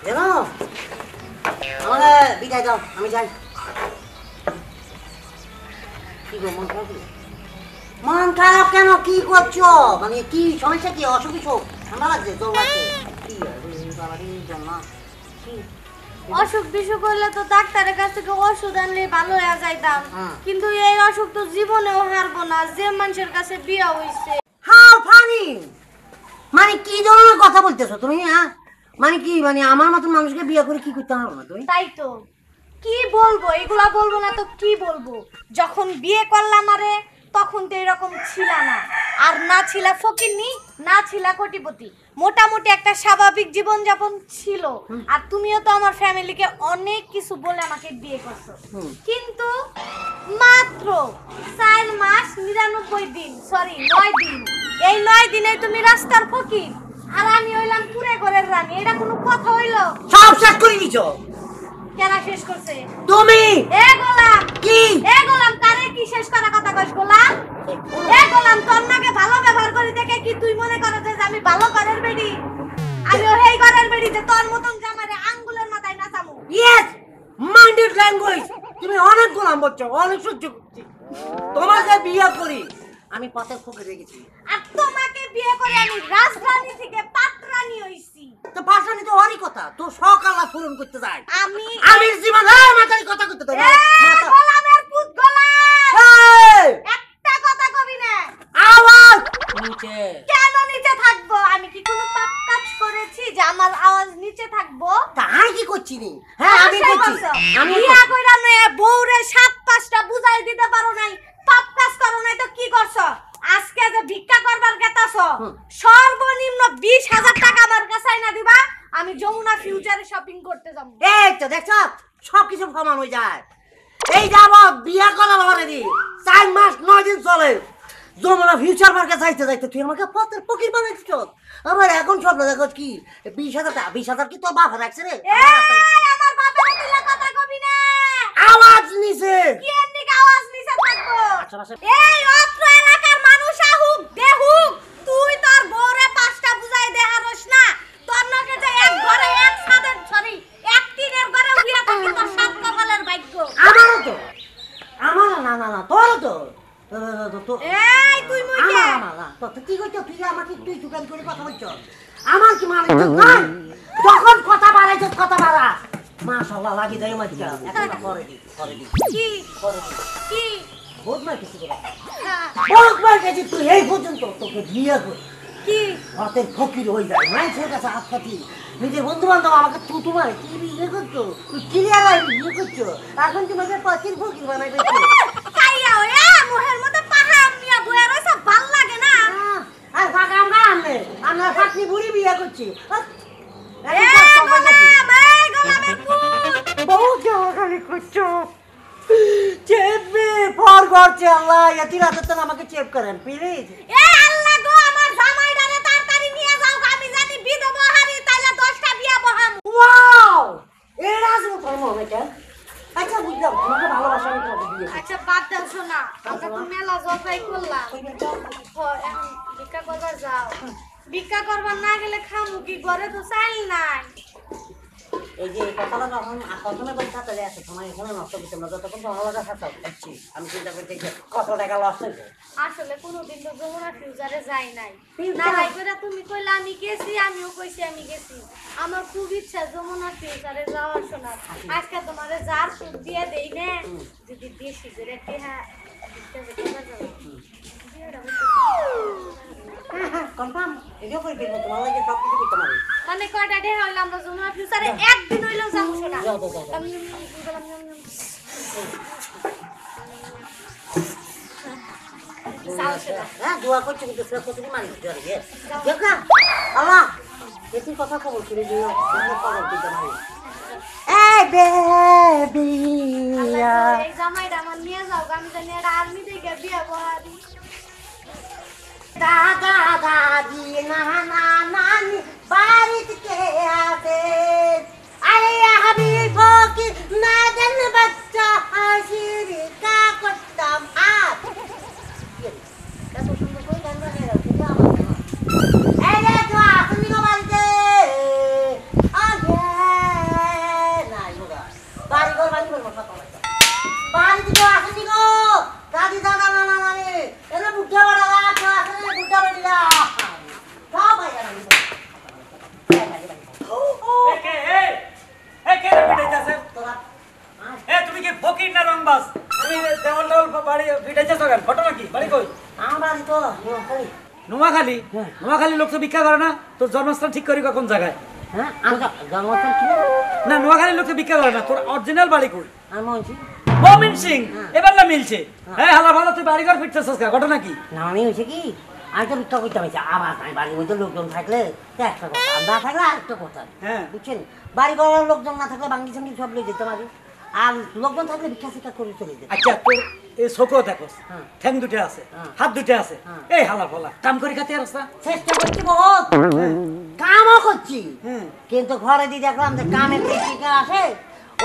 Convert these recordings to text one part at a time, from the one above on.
জানো আমাকে বিদায় দাও, আমি যাই। কি গো মন খারাপ? মন খারাপ কেন? কি করছো? মানে কি সমস্যা? কি অসুখ বিসুখ? ঠান্ডা লাগছে, জ্বর লাগছে? কি অসুখ বিসুখ হলে তো ডাক্তারের কাছ থেকে ওষুধ আনলে ভালো হয়ে যাইতাম, কিন্তু এই অসুখ তো জীবনেও হারবো না। যে মানুষের কাছে বিয়ে হইছে। How funny! মানে কি ধরনের কথা বলতেছো তুমি? হ্যাঁ মানে কি, মানে আমার মতন মানুষকে বিয়ে করে কি করতে হবে না তুমি? তাই তো, কি বলবো, এগুলা বলবো না তো কি বলবো? যখন বিয়ে করলাম আরে তখন তো এরকম ছিল না, আর না ছিল ফকিন্নি, না ছিল কোটিপতি, মোটামুটি একটা স্বাভাবিক জীবন যাপন ছিল। আর তুমিও তো আমার ফ্যামিলিকে অনেক কিছু বলে আমাকে বিয়ে করছো, কিন্তু মাত্র 4 মাস 99 দিন, সরি 9 দিন, এই 9 দিনে তুমি রাস্তার ফকির আর আমি হইলাম পুরে ঘরের রানী। এটা কোনো কথা হইলো? সব শেষ করে দিছো। কেনা শেষ করছে তুমি? এ গোলাম কি? এ গোলাম কারে কি শেষ করা কথা কইছ গোলাম? এ গোলাম তোর নাকে ভালো ব্যবহার করি দেখে কি তুই মনে করছ যে আমি ভালো ঘরের বেডি? আমি ওই ঘরের বেডি যে তোর মতন জামাইরে আঙ্গুলের মাথায় নাচামু? Yes, minded language. তুমি অনেক গোলাম বলছো, অনেক সহ্য করছি। তোমাকে বিয়ে করি আমি পথের ফকির হয়ে গেছি। আর তোমাকে বিয়ে করে আমি রাজরানী থেকে পাত্রানী হইছি। তো ভাষানি তো হরি কথা, তো সকাল পূরণ করতে যায়। আমি জীবন মাথায় কথা করতে দেব। গোলামের পুত গোলাম, একটা কথা কবি না। আওয়াজ নিচে। কেন নিচে থাকবো? আমি কি কোনো পাপ কাজ করেছি যে আমার আওয়াজ নিচে থাকবো? তাই কি করছি নি? হ্যাঁ আমি করছি। আমি বিয়া কইরা নয় বউরে 7-5টা বুঝাই দিতে পারো নাই, পাপ কাজ করো নাই তো কি করছো? আজকে যে ভিক্ষা করবার গেতাছো, সর্বনিম্ন 20,000 টাকা আমার কাছে না দিবা, আমি যমুনা ফিউচারে শপিং করতে যাব। এই তো দেখছো সবকিছু সমান হয়ে যায়। এই যাব বিয়া করা বাবারে দি 4 মাস 9 দিন চলে। যমুনা ফিউচার মার্কেট যাইতে যাইতে তুই আমাকে পথের ফকির বানাইছিস। আমার এখন স্বপ্ন দেখো কি 20,000 টাকা। 20,000 কি তোর বাপ রাখছে রে? আমার বাপের দিলা কথা কবি না। আওয়াজ নিচে। কি এমনি আওয়াজ নিচে থাকবো? আচ্ছা এই অত্র এলাকার মানুষ আহুক দেহুক, তুই তোর বউরে 5টা বুঝাই দেহারস না। তোর নাকে যে এক ঘরে এক ছাদের সরি এক টিনের ঘরে উইয়া থাকি তোর 7 কপালের ভাগ্য। আমারও তো। আমার না না না তোরও তো। এই তুই মুইকে না তো কি কইছো? তুই আমাকে তুই দোকান করে কথা বলছো? আমার কি মানে নাই? যখন কথা বাড়াইছো কথা বাড়া। মাশাআল্লাহ লাগি যায় মাইকা। এখন করে দি কি করে দি কি বহুত মার কিছু করে। বহুত মার গেছি তুই এই পর্যন্ত তোকে বিয়ে কর কি পথের ফকির হয়ে যায়। মাইছের কাছে হাত পাতি নিজের বন্ধু বান্ধব আমাকে তুতু মারে। কি বিয়ে করছো? তুই ক্লিয়ার বিয়ে করছো, এখন তোমাকে পথের ফকির বানাই দিচ্ছি। কাইয়া ওয়া মোহের মধ্যে পাহাড় নিয়া বইয়া রইছ, ভাল লাগে না? আর ফাঁকা আমনে আমরা ফাঁকনি বুড়ি বিয়ে করছি। গোলামের পুত বহু গালি করছো। চেপে ফর করছে আল্লাহ। এতি রাতে তো আমাকে চেপ করেন প্লিজ। এ আল্লাহ গো, আমার জামাইটারে তাড়াতাড়ি নিয়ে যাও, আমি জানি বিধবা হারি তাইলে 10টা বিয়া বহাম। ওয়াও এরা আসলে তোর মনে কেন? আচ্ছা বুঝলাম তোমাকে ভালোবাসা আমি তোমাকে বিয়ে করছি। আচ্ছা বাদ দাও শোনা, আমরা তো মেলা জবাই করলাম। এখন ভিক্ষা করবার যাও। ভিক্ষা করবার না গেলে খামু কি? ঘরে তো চাইল নাই। এই যে কথাটা যখন প্রথমে বলতে সাথে আছে তোমার এখানে নষ্ট করতে না, যতক্ষণ তো ভালো কথা খাচ্ছি আমি চিন্তা করছি যে কত টাকা লস হয়েছে। আসলে কোনোদিন তো যমুনা ফিউচারে যাই নাই। না ভাই করে তুমি কইলা আমি গেছি, আমিও কইছি আমি গেছি। আমার খুব ইচ্ছা যমুনা ফিউচারে যাওয়ার। শোনা আজকে তোমারে যার সুখ দিয়ে দেই না, যদি বেশি করে হ্যাঁ কনফার্ম এটাও করে ফেলবো, তোমার লাগে সব কিছু করতে পারি। মানে কয়টা ডে হইলো আমরা যমুনা ফিউচারে একদিন হইলেও যাবো। শোনা হ্যাঁ দোয়া করছি কিন্তু সেটা কতদিন মানি দিতে পারি। দেখা আল্লাহ বেশি কথা খবর করে দিও, খবর দিতে পারি। এই বেবি এই জামাইটা আমার নিয়ে যাও, আমি জানি এটা আর্মি থেকে বিয়ে বহারি। দাদা দাদি নানা নানি বাড়িতে কে আছে? আরে আমি ফকির না জান বাচ্চা হাসির কা করতাম। আর এত সুন্দর করে গান বানিয়ে রাখো কিন্তু আমার এই রে তো আসনি গো বাড়িতে আগে তো নোয়াখালী। নোয়াখালী? হ্যাঁ। নোয়াখালী লোক তো ভিক্ষা করে না। তোর জন্মস্থান ঠিক করি কোন জায়গায়? হ্যাঁ আমি জন্মস্থান ছিল না, নোয়াখালী লোক তো ভিক্ষা করে না। তোর অরিজিনাল বাড়ি কই? আমি বলছি মমিন সিং। এবার না মিলছে। হ্যাঁ হালা ভালো, তুই বাড়ি ঘর ফিরতেছিস কা? ঘটনা কি? না আমি হয়েছে কি আমি তো ভিক্ষা করতে হয়েছে আবার আমি বাড়ির মধ্যে লোকজন থাকলে তো একটা কথা আর না থাকলে আরেকটা কথা। হ্যাঁ। বুঝছেন, বাড়ি ঘরের লোকজন না থাকলে বাঙ্গি সঙ্গি সব লই যেতে পারি, আর লোকজন থাকলে ভিক্ষা শিক্ষা করে চলে যেতে। আচ্ছা তোর এই চোখও দেখোস, হ্যাঁ। ঠ্যাং দুটো আছে, হ্যাঁ। হাত দুটো আছে, হ্যাঁ। এই হালা ফলা কাম করি খাতে রাস্তা। চেষ্টা করছি বহুত, কামও করছি, হুম। কিন্তু ঘরে দিয়ে দেখলাম যে কামের যে টিকা আসে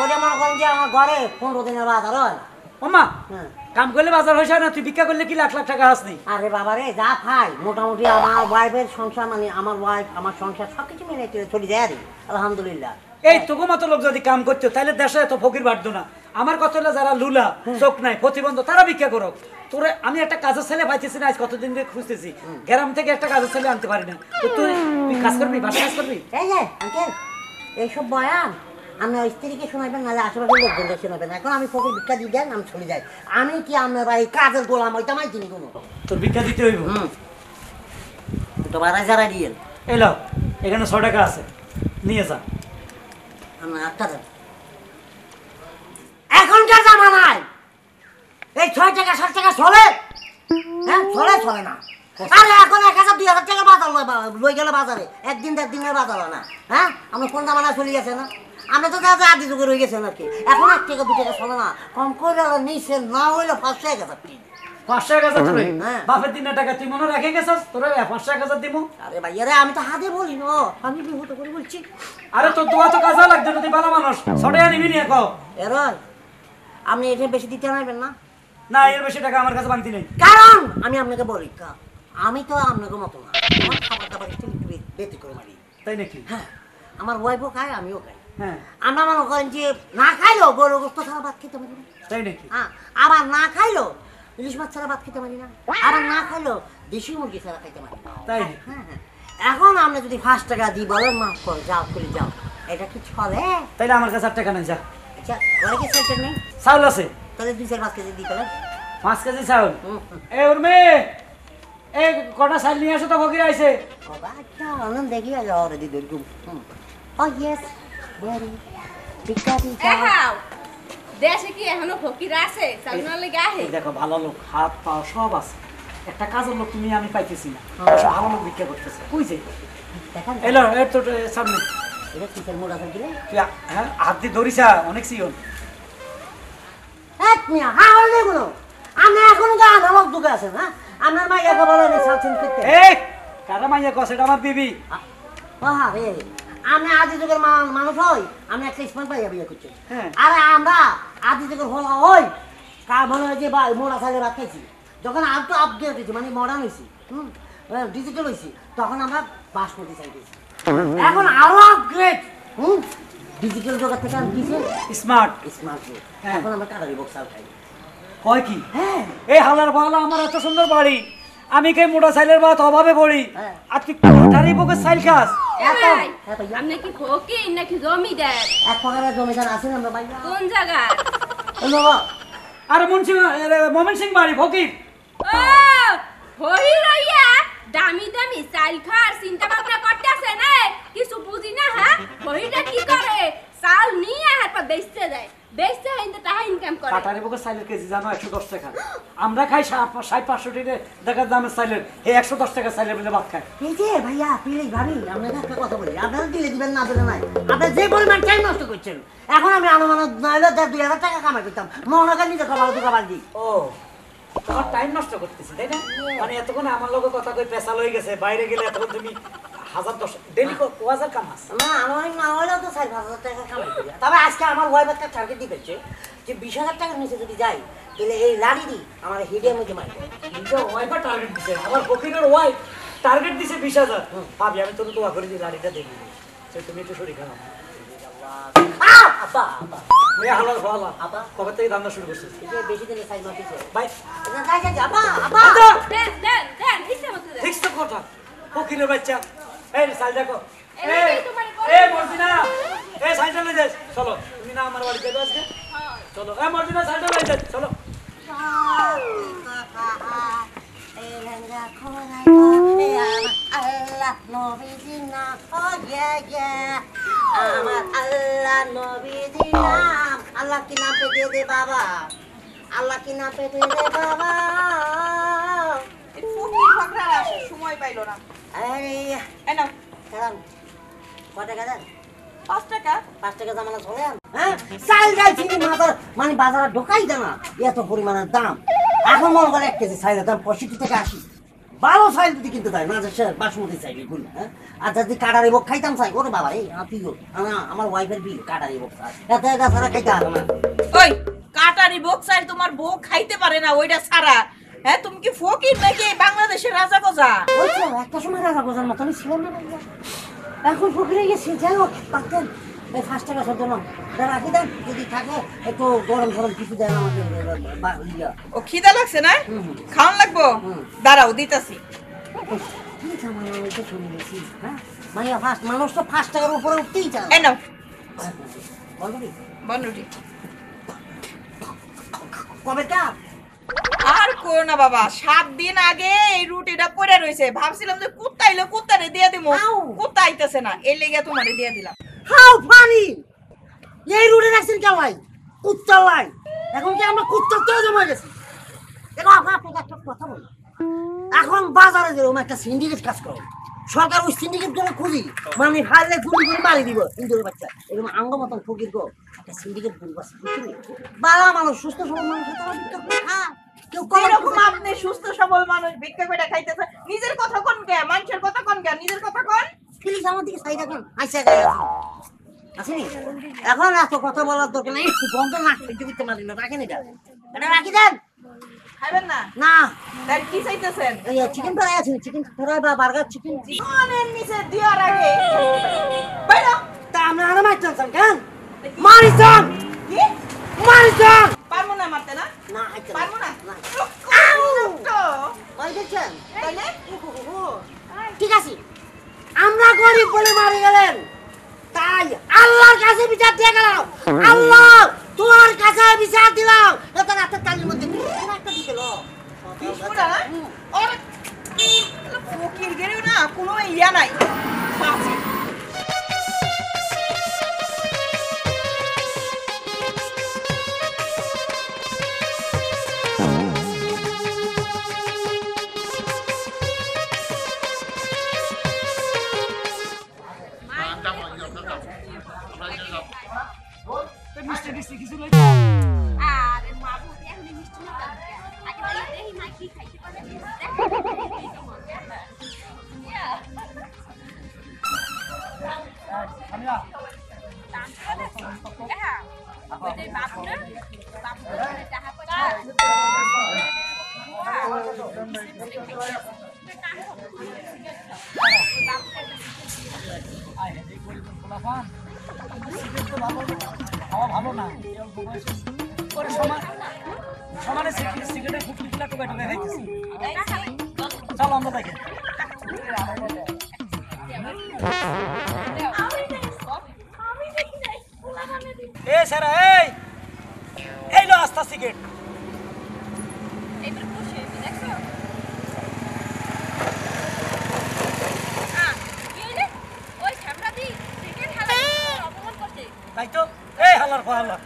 ওটা মনে করেন যে আমার ঘরে 15 দিনের বাজার হয়। ওমা হ্যাঁ। কাম করলে বাজার হয়েছে না? তুই ভিক্ষা করলে কি লাখ লাখ টাকা আসনি? আরে বাবা রে, যা খাই মোটামুটি আমার ওয়াইফের সংসার, মানে আমার ওয়াইফ আমার সংসার সবকিছু মেনে চলে যায় আর আলহামদুলিল্লাহ। এই তোকে মতো লোক যদি কাম করতো তাহলে দেশে এত ফকির বাড়তো না। আমার কথা হলো যারা লুলা চোখ নাই প্রতিবন্ধ তারা ভিক্ষা করো। তোরে আমি একটা কাজের ছেলে পাইতেছি না, আজ কতদিন ধরে খুঁজতেছি, গ্রাম থেকে একটা কাজের ছেলে আনতে পারি না। তো তুই তুই কাজ করবি, বাসা কাজ করবি? এই যে আঙ্কেল, এইসব বয়ান আমি ওই স্ত্রীকে শোনাবেন, নাহলে আশেপাশের লোকজনকে শোনাবেন। এখন আমি ফকির ভিক্ষা দিয়ে দেন, আমি চলে যাই। আমি কি আপনার বাড়ি কাজের গোলাম হইতে মাই চিনি কোনো? তোর ভিক্ষা দিতে হইব। তো বাড়াই যারা দিয়েন এলো এখানে 100 টাকা আছে, নিয়ে যা। আপনার 8 টাকা এখনকার জামানায় এই 6 টাকা 7 টাকা চলে? হ্যাঁ চলে চলে না। আরে এখন 1000 2000 টাকা বাজার লই গেলে বাজারে একদিন 1.5 দিনের বাজার হয় না। হ্যাঁ আমরা কোন জামানায় চলে গেছে না? আমরা তো যা আদি যুগে রয়ে গেছে নাকি? এখন 1 টাকা 2 টাকা চলে না, কম করে নিচে না হইলে 5-1000 টাকা। 5-1000 তোরে হ্যাঁ। বাপের 3 টাকা তুই মনে রেখে গেছস, তোরে 5-1000 দিব। আরে ভাইয়া রে, আমি তো হাতে বলি না, আমি বিহুত করে বলছি। আরে তোর দোয়া তো কাজে লাগছে না, তুই ভালো মানুষ, 100 টাকা নিবি নিয়ে কও। এরই আপনি এটা বেশি দিতে পারবেন না, না এর বেশি টাকা আমার কাছে বানতি নেই। কারণ আমি আপনাকে বলি আমি তো আপনাকে মতো না, আমার খাবার দাবার একটু বেশি করে মারি। তাই নাকি? হ্যাঁ, আমার ওয়াইফও খায়, আমিও খাই। হ্যাঁ আমরা মনে করেন যে না খাইলেও গরু গোস্ত ছাড়া ভাত খেতে পারি না। তাই নাকি? হ্যাঁ, আবার না খাইলেও ইলিশ মাছ ছাড়া ভাত খেতে পারি না, আবার না খাইলেও দেশি মুরগি ছাড়া খাইতে পারি না। তাই? হ্যাঁ হ্যাঁ। এখন আপনি যদি 5 টাকা দিই বলেন মাফ করে যাও চলে যাও, এটা কি চলে? তাইলে আমার কাছে 8 টাকা নাই, যা। আচ্ছা, ঘরে কি সেন্টার নেই? চাউল আছে তাহলে 2-4-5 কেজি দিই তাহলে। 5 কেজি চাউল। এ উর্মি, এই কটা চাল নিয়ে আসো তো, ফকির আইছে। আচ্ছা, আনন্দ দেখি আগে ওরে দি দই গুম। ও ইয়েস, ভেরি পিকারি দেখাও দেশে কি এখনো ফকির আছে? চালনার লেগে আহে। এই দেখো ভালো লোক, হাত পা সব আছে, একটা কাজের লোক তুমি আমি পাইতেছি না। সব ভালো লোক ভিক্ষা করতেছে, কই যাই? দেখা এলো এর তো সামনে এটা কিসের মোড়া থাকলে? তুই হ্যাঁ হাত দিয়ে ধরিসা, অনেক সিয়ন। এক মিয়া হা হল নেগুলো, আমরা এখন গা নামক দুগে আছে না, আপনার মাইয়াকে বলে নি সালছেন করতে। এই কারা মাইয়া কস, এটা আমার বিবি। ওহা রে, আমি আদি যুগের মানুষ হই, আমি একটা স্মার্ট পাইয়া বিয়ে করছি। হ্যাঁ। আরে আমরা আদি যুগের হলা হই, কার মনে হয় যে ভাই মোড়া সাইলে ভাত খাইছি, যখন আপ তো আপগ্রেড হয়েছি, মানে মডার্ন হয়েছি, ডিজিটাল হয়েছি, তখন আমরা বাসমতি চাই দিয়েছি। এখন আরো আপগ্রেড, ডিজিটাল জগৎ থেকে আমি দিয়েছি স্মার্ট স্মার্ট যুগ। হ্যাঁ। এখন আমরা কাটারি বক্সাল খাই। কয় কি? হ্যাঁ। এই হালার বালা, আমার এত সুন্দর বাড়ি, আমি খাই মোটা চাইলের ভাত অভাবে পড়ি, হ্যাঁ। আর তুই কোঠারি বুকে চাইল খাস? এত ভাই, হ্যাঁ ভাইয়া, আপনি কি ফকির নাকি জমিদার? এক প্রকারের জমিদার আছেন আমরা ভাইয়া। কোন জায়গা? ওই বাবা, আর মমিন সিং বাড়ি ফকির। ও হরি রইয়া দামি দামি চাল খার চিন্তা ভাবনা করতেছে না, কিছু বুঝি না। হ্যাঁ, হরিটা কি করে? চাল নিয়ে হাত বেচতে যায়, বেচতে হিন্দে টাকা ইনকাম করে। কাটারি বুকে চাইলের কেজি জানো 110 টাকা, আমরা খাই 60-500 টাকা টাকার দামের চাইলের, এই 110 টাকা চাইলের বলে ভাত খায়। এই যে ভাইয়া প্লিজ ভাবি, আপনাকে একটা কথা বলি, আপনারা দিলে দিবেন না দিলে নাই, আপনারা যে পরিমাণ টাইম নষ্ট করছেন, এখন আমি আনুমানিক নইলে 1,000-2,000 টাকা কামাই করতাম, মনে করেন নিজে খাবার দোকান দিই। ও তোমার টাইম নষ্ট করতেছি তাই না? মানে এতক্ষণ আমার লগে কথা কই পেশাল হয়ে গেছে, বাইরে গেলে এতক্ষণ তুমি 1000-10 ডেলি কোয়াজার কামাস। না আনুমানিক না হলেও তো 4,000 টাকা কামাই করি। তবে আজকে আমার ওয়াইফ একটা টার্গেট দিয়েছে যে 20,000 টাকার নিচে যদি যাই তাহলে এই লাড়ি দি আমার হিডের মধ্যে মারবে। নিজে ওয়াইফা টার্গেট দিছে, আমার ফকিরের ওয়াইফ টার্গেট দিছে 20,000। ভাবি আমি তোর দোয়া করে দিই লাড়িটা দেবি, সে তুমি একটু শরীর খারাপ। আব্বা আব্বা ওই হালার ভালা আব্বা কবে থেকে ধান্দা শুরু করছিস এই যে বেশি দিনে সাইজ মারতেছে ভাই? না যাই যাই আব্বা আব্বা দেন দেন দেন ইচ্ছা মতো দেন। ঠিক তো কথা, ফকিরের বাচ্চা। এই সাইল দেখো, এই তোমার এই মর্জিনা, এই সাইলটা লয়ে যাস, চলো তুমি না আমার বাড়ি যাবে আজকে, চলো এই মর্জিনা সাইলটা লয়ে যাস, চলো। আল্লাহ নবীজি নাম ও আমার আল্লাহ নবীজি নাম আল্লাহ কি নাম পেটে দে বাবা আল্লাহ কি নাম পেটে দে বাবা এই ফকির ফাকরার আসে সময় পাইলো না। আরে এই নাও কারণ কত টাকা দেন 5 টাকা। 5 টাকা জামানা চলে হ্যাঁ চাল ডাল চিনি মাথার মানে বাজারে ঢোকাই দেয় না এত পরিমাণের দাম এখন মনে করে 1 কেজি চাইলের দাম 65 থেকে 80 ভালো চাইল যদি কিনতে দেয় না যে সে বাসমতি চাইল ভুল হ্যাঁ আর যদি কাটারি ভোগ খাইতাম চাই ওরে বাবা এই তুইও আমার ওয়াইফের বিল কাটারি ভোগ চাই এত এটা ছাড়া খাইতে হবে না ওই কাটারি বক্সার তোমার বউ খাইতে পারে না ওইটা ছাড়া। হ্যাঁ তুমি কি ফকির নাকি বাংলাদেশের রাজা গজা? ওই তো একটা সময় রাজা গোজার মতনই ছিল না এখন ফকিরে গেছি যাই হোক পাতেন এই 5 টাকা সদ্য না রাখি দেন যদি থাকে একটু গরম গরম কিছু দেন আমাদের ও খিদা লাগছে না? খাওয়ান লাগবো? দাঁড়াও দিতাছি। কি জামানা হইতে শুনে গেছি হ্যাঁ মানে ফার্স্ট মানুষ তো 5 টাকার উপরে উঠতেই চায় এই নাও বলবি বনরুটি। কবে কা আর কোন না বাবা 7 দিন আগে এই রুটিটা পড়ে রইছে ভাবছিলাম যে কুত্তাইলো কুত্তারে দিয়ে দিমু কুত্তা আইতাছে না এই লেগে তোমারে দিয়ে দিলাম। হাউ ফানি এই রুটে রাখছেন কেলাই কুত্তা লাই এখন কি আমরা কুত্তা তো জমা গেছি দেখো আপনাকে একটা কথা বলি এখন বাজারে যেরকম একটা সিন্ডিকেট কাজ করে সরকার ওই সিন্ডিকেট গুলো খুঁজি মানে হারলে গুলি করে মারি দিব ইন্দুর বাচ্চা এরকম আঙ্গ মতন ফকির গো একটা সিন্ডিকেট গুলি বাস বুঝলি বালা মানুষ সুস্থ সবল মানুষ কেউ এরকম আপনি সুস্থ সবল মানুষ ভিক্ষা করে খাইতেছে নিজের কথা কোন কে মানুষের কথা কোন কে নিজের কথা কোন প্লিজ আমার দিকে সাইড রাখেন আইসা গায়ে আসেনি এখন এত কথা বলার দরকার নেই একটু বন্ধ না করতে পারি না রাখেন এটা রাখি দেন খাবেন না না তাই কি চাইতেছেন? এই চিকেন ফ্রাই আছে চিকেন ফ্রাই বা বার্গার চিকেন জীবনের নিচে দিয়ার আগে বাইরা তা আমরা আর মারতেন কেন মারিছাম কি মারিছাম পারবো না মারতে না না আইতে পারবো না তো ওই দেখছেন তাইলে ঠিক আছে আমরা গরিব বলে মারি গেলেন তাই আল্লাহর কাছে বিচার দিয়ে গেলাম আল্লাহ তোর কাছে বিচার দিলাম এটা রাতে কালির মধ্যে একটা দিতে লো বিস্কুট না ওরে ফকির গেরেও না কোনো ইয়া নাই ফাঁসি। মিষ্টি মিষ্টি কিছু লই আরে মাবু এখন মিষ্টি না আগে বলে দেই মা কি খাইতে পারে আমিয়া ভালো না সমানে সিগারেটের ফুটলিগুলা টোকা টোকা খাইতেছি চলো আমরা দেখি এ সারা এই লো আস্তা সিগারেট তাই তো এই হালার ফালা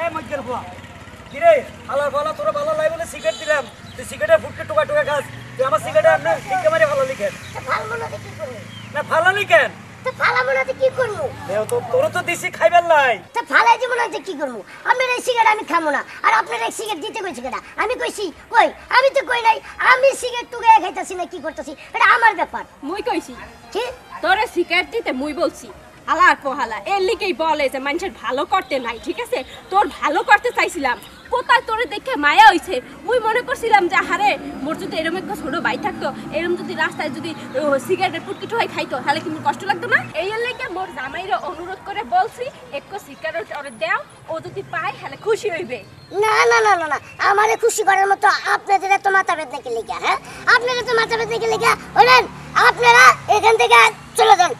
এই মজ্জের ফুয়া কিরে হালার ফালা তোরা ভালো লাই বলে সিগারেট দিলাম তুই সিগারেটের ফুটকে টোকা টোকা খাস তুই আমার সিগারেট আপনি ঠিক মারে ভালো লিখেন না ভালো লিখেন কি করবো তোর তো দিছি খাইবার লাই তা ফালাই দিব না কি করবো আপনার এই সিগারেট আমি খাবো না আর আপনার এই সিগারেট দিতে কইছি কেনা আমি কইছি কই আমি তো কই নাই আমি সিগারেট টুকে খাইতাছি না কি করতেছি এটা আমার ব্যাপার মুই কইছি কি তোরে সিগারেট দিতে মুই বলছি হালার পোহালা এর লিগেই বলে যে মানুষের ভালো করতে নাই ঠিক আছে তোর ভালো করতে চাইছিলাম কোথায় তোরে দেখে মায়া হইছে মুই মনে করছিলাম যে হারে মোর যদি এরকম একটা ছোট ভাই থাকতো এরকম যদি রাস্তায় যদি সিগারেটের পুটকি ঠোয়াই খাইতো তাহলে কি মোর কষ্ট লাগতো না এই লেগে মোর জামাইরে অনুরোধ করে বলছি একটু সিগারেট ওরে দাও ও যদি পায় তাহলে খুশি হইবে না না না না না আমারে খুশি করার মতো আপনাদের এত মাথা ব্যথা কি লেগা হ্যাঁ আপনারা তো মাথা ব্যথা কি লেগা ওলেন আপনারা এখান থেকে চলে যান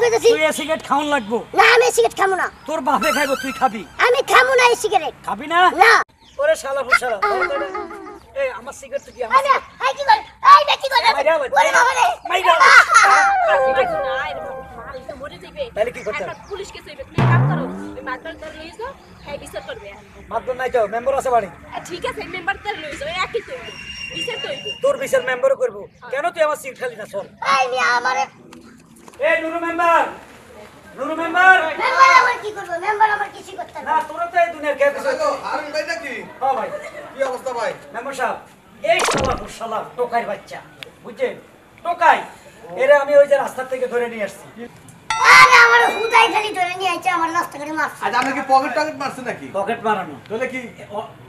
কইতেছি তুই সিগারেট খাওন লাগবো না আমি সিগারেট খাবো না তোর বাপে খাইবো তুই খাবি আমি খাবো না এই সিগারেট খাবি না না ওরে শালা ফুসালা এই আমার সিগারেট কি আমার আরে এই কি করে এই বে কি করে মাইরা ওরে বাবা রে মাইরা মরে যাবে তাহলে কি করতে একটা পুলিশকে চাইবে তুমি কাজ করো ওই মাতবার ধরে লইছ হ্যাঁ বিচার করবে মাতবর নাই তো মেম্বার আছে বাড়ি ঠিক আছে মেম্বার ধরে লইছ একই তো বিচার তো হইবে তোর বিচার মেম্বারও করবো কেন তুই আমার সিট খালি না চল এই মিয়া আমারে এই নুরু মেম্বার মেম্বার আমার কি করব মেম্বার আমার কিছু করতে না না তোরা তো এই দুনিয়ার কে কিছু হ্যালো আরুন ভাই নাকি হ্যাঁ ভাই কি অবস্থা ভাই মেম্বার সাহেব এই শালা টোকাই বাচ্চা বুঝছেন টোকাই এরা আমি ওই যে রাস্তা থেকে ধরে নিয়ে আসছি আরে আমার হুদাই খালি ধরে নিয়ে আইছে আমার রাস্তা করে মারছে আজ আপনি কি পকেট টকেট মারছেন নাকি পকেট মারানো তাহলে কি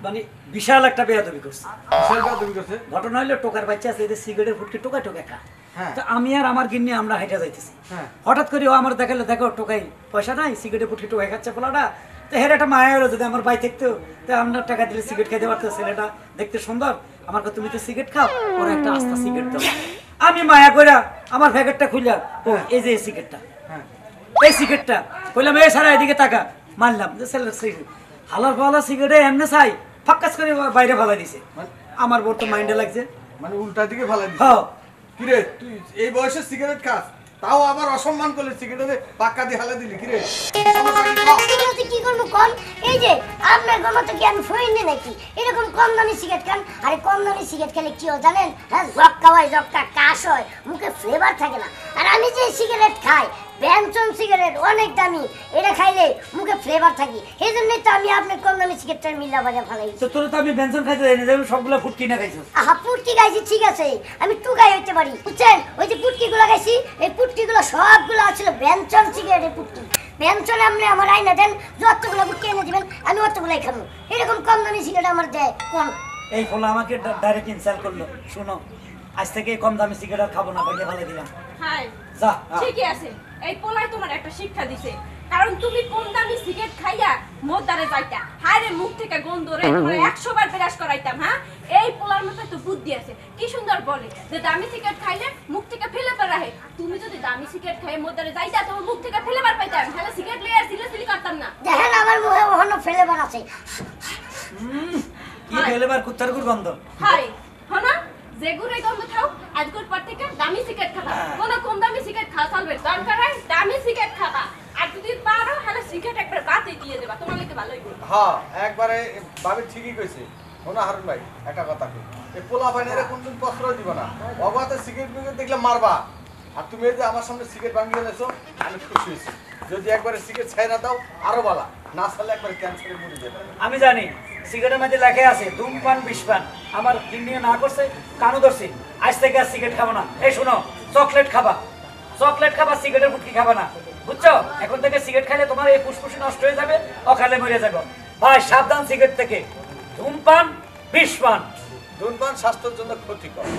মানে বিশাল একটা বেয়াদবি করছে সেলফা তুমি করছে ঘটনা হলো টোকার বাচ্চা আছে এদের সিগারেটের ফুটকি টোকা খা হ্যাঁ। তো আমি আর আমার গিন্নি আমরা হেঁটে যাইতেছি হ্যাঁ। হঠাৎ করে ও আমার দেখালো দেখো টোকাই পয়সা নাই সিগারেটের ফুটকি টোকা খাচ্ছে পোলাটা তো হের একটা মায়া হলো যদি আমার ভাই থাকতো তো আমরা টাকা দিলে সিগারেট খাইতে পারতো ছেলেটা দেখতে সুন্দর আমার কথা তুমি তো সিগারেট খাও ওরা একটা আস্তা সিগারেট দাও আমি মায়া কইরা আমার প্যাকেটটা খুললাম ও এই যে এই সিগারেটটা হ্যাঁ এই সিগারেটটা কইলাম এই সারা এদিকে টাকা মারলাম যে ছেলের সিগারেট হালার ফালা সিগারেটে এমনি চাই ফাক্কাস করে বাইরে ফালা দিছে আমার বড় তো মাইন্ডে লাগছে মানে উল্টা দিকে ফেলা দিছিস হ্যাঁ কি রে তুই এই বয়সে সিগারেট খাস তাও আবার অসম্মান করলি সিগারেটে পাক্কা দিয়ে হালা দিলি কি রে সিগারেট কি করব কোন এই যে আপনার গমত কি আমি ফইনি নাকি এরকম কম দামি সিগারেট খান আরে কম দামি সিগারেট খেলে কি হয় জানেন হ্যাঁ জক্কা হয় জক্কা কাশ হয় মুখে ফ্লেভার থাকে না আর আমি যে সিগারেট খাই বেনসন সিগারেট অনেক দামি এটা খাইলে মুখে ফ্লেভার থাকে এই জন্যই তো আমি আপনার কম দামি সিগারেটটার মিল্লা বাজার ফেলাইছি তো তোর তো আমি বেনসন খাইতে যাই না যেমন সবগুলো ফুটকি না খাইছো আহা পুটকি গাইছি ঠিক আছে আমি টুকাই হইতে পারি বুঝছেন ওই যে পুটকিগুলো গাইছি এই পুটকিগুলো সবগুলো আছিল বেনসন সিগারেটের পুটকি বেনসন আপনি আমার আইনা দেন যতগুলো পুটকি এনে দিবেন আমি অতগুলাই খাবো এরকম কম দামি সিগারেট আমার দেয় কোন এই ফলে আমাকে ডাইরেক্ট ইনসাল্ট করলো শোনো আজ থেকে কম দামি সিগারেট আর খাবো না বাইরে ফেলে দিলাম হ্যাঁ যা ঠিকই আছে এই পোলাই তোমার একটা শিক্ষা দিছে কারণ তুমি কম দামি সিগারেট খাইয়া মোদারে যাইতা হায়রে মুখ থেকে গন্ধ রে তোমার 100 বার ব্রাশ করাইতাম হ্যাঁ এই পোলার মধ্যে তো বুদ্ধি আছে কি সুন্দর বলে যে দামি সিগারেট খাইলে মুখ থেকে ফেলে বেরাহে তুমি যদি দামি সিগারেট খাই মোদারে যাইতা তোমার মুখ থেকে ফেলে বার পাইতাম তাহলে সিগারেট লইয়া সিলি করতাম না দেখেন আমার মুখে ওখানে ফ্লেভার আছে কি ফেলেবার কুত্তার গুড় গন্ধ হাই হনা যে গুড়ে গন্ধ খাও আজকের পর থেকে দামি সিগারেট খাবা কোনো কম দামি সিগারেট খাওয়া চলবে দরকার হয় দামি সিগারেট খাবা আর যদি পারো তাহলে সিগারেট একবার বাতে দিয়ে দেবা তোমার লাগে ভালোই হবে হ্যাঁ একবারে ভাবি ঠিকই কইছে শোনা হারুন ভাই একটা কথা কই এই পোলা বাইনেরে কোনদিন প্রশ্রয় দিব না অবাতে সিগারেট বিগারেট দেখলে মারবা আর তুমি এই যে আমার সামনে সিগারেট ভাঙিয়ে এনেছো আমি খুশি হয়েছি যদি একবারে সিগারেট ছাইরা দাও আরো ভালো না ছাড়লে একবার ক্যান্সারে মরে যাবে আমি জানি সিগারেটের মধ্যে লেখা আছে ধূমপান বিষপান আমার কিডনি না করছে কানু ধরছে আজ থেকে আর সিগারেট খাবো না এই শোনো চকলেট খাবা সিগারেটের ফুটকি খাবা না বুঝছো এখন থেকে সিগারেট খেলে তোমার এই ফুসফুস নষ্ট হয়ে যাবে অকালে মরে যাবে ভাই সাবধান সিগারেট থেকে ধূমপান বিষপান ধূমপান স্বাস্থ্যের জন্য ক্ষতিকর